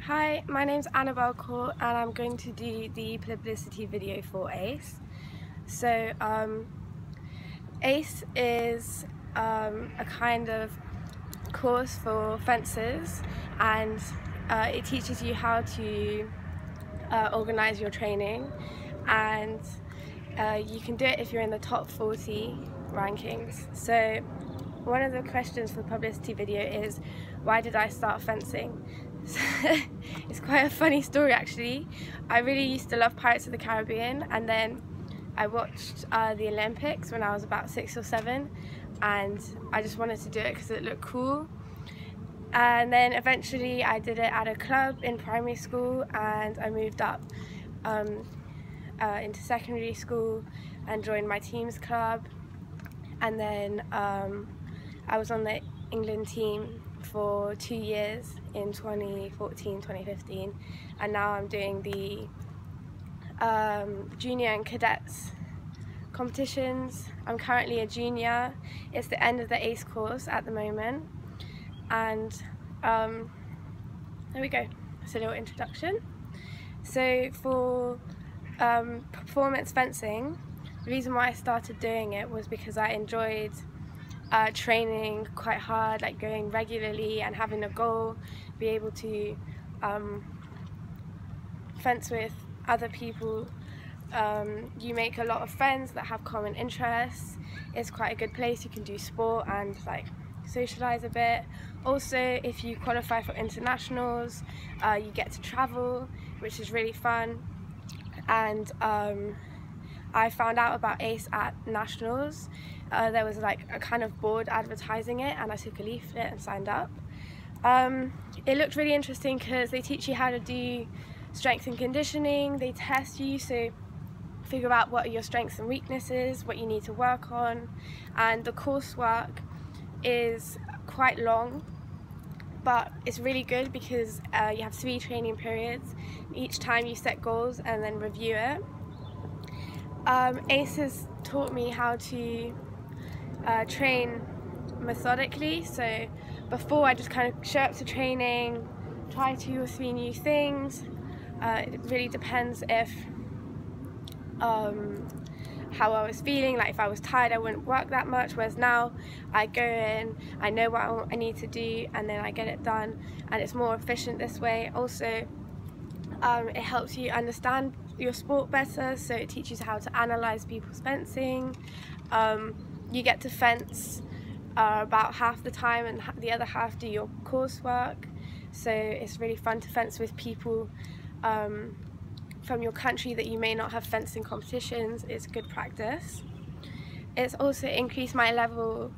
Hi, my name's Annabelle Court and I'm going to do the publicity video for Aase. So Aase is a kind of course for fencers, and it teaches you how to organise your training, and you can do it if you're in the top 40 rankings. So one of the questions for the publicity video is, why did I start fencing? It's quite a funny story actually. I really used to love Pirates of the Caribbean, and then I watched the Olympics when I was about 6 or 7, and I just wanted to do it because it looked cool. And then eventually I did it at a club in primary school, and I moved up into secondary school and joined my team's club, and then I was on the England team for 2 years in 2014-2015, and now I'm doing the junior and cadets competitions. I'm currently a junior. It's the end of the Aase course at the moment, and there we go. That's a little introduction. So for performance fencing, the reason why I started doing it was because I enjoyed training quite hard, like going regularly and having a goal, be able to fence with other people. You make a lot of friends that have common interests. It's quite a good place. You can do sport and like socialise a bit. Also, if you qualify for internationals, you get to travel, which is really fun. And I found out about Aase at nationals. There was like a kind of board advertising it, and I took a leaflet and signed up. It looked really interesting because they teach you how to do strength and conditioning. They test you, so figure out what are your strengths and weaknesses, what you need to work on, and the coursework is quite long, but it's really good because you have 3 training periods. Each time you set goals and then review it. Aase has taught me how to train methodically. So before, I just kind of show up to training, try 2 or 3 new things. It really depends if how I was feeling. Like if I was tired, I wouldn't work that much, whereas now I go in, I know what I need to do, and then I get it done, and it's more efficient this way. Also, it helps you understand your sport better, so it teaches you how to analyse people's fencing. You get to fence about half the time, and the other half do your coursework, so it's really fun to fence with people from your country that you may not have fenced in competitions. It's good practice. It's also increased my level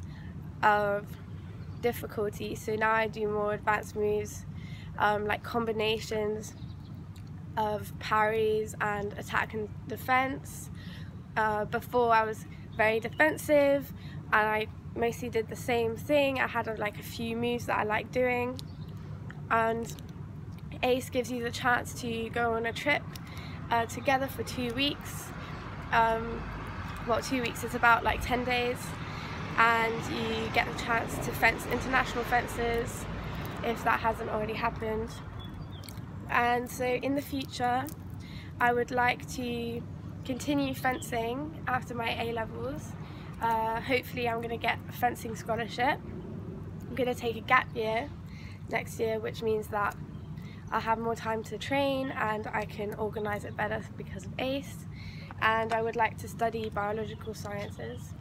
of difficulty, so now I do more advanced moves, like combinations of parries and attack and defense. Before, I was very defensive and I mostly did the same thing. I had like a few moves that I like doing, and Aase gives you the chance to go on a trip together for 2 weeks. Well, 2 weeks is about like 10 days, and you get the chance to fence international fences if that hasn't already happened. And so in the future, I would like to continue fencing after my A-levels. Hopefully I'm going to get a fencing scholarship. I'm going to take a gap year next year, which means that I'll have more time to train and I can organise it better because of Aase. And I would like to study biological sciences.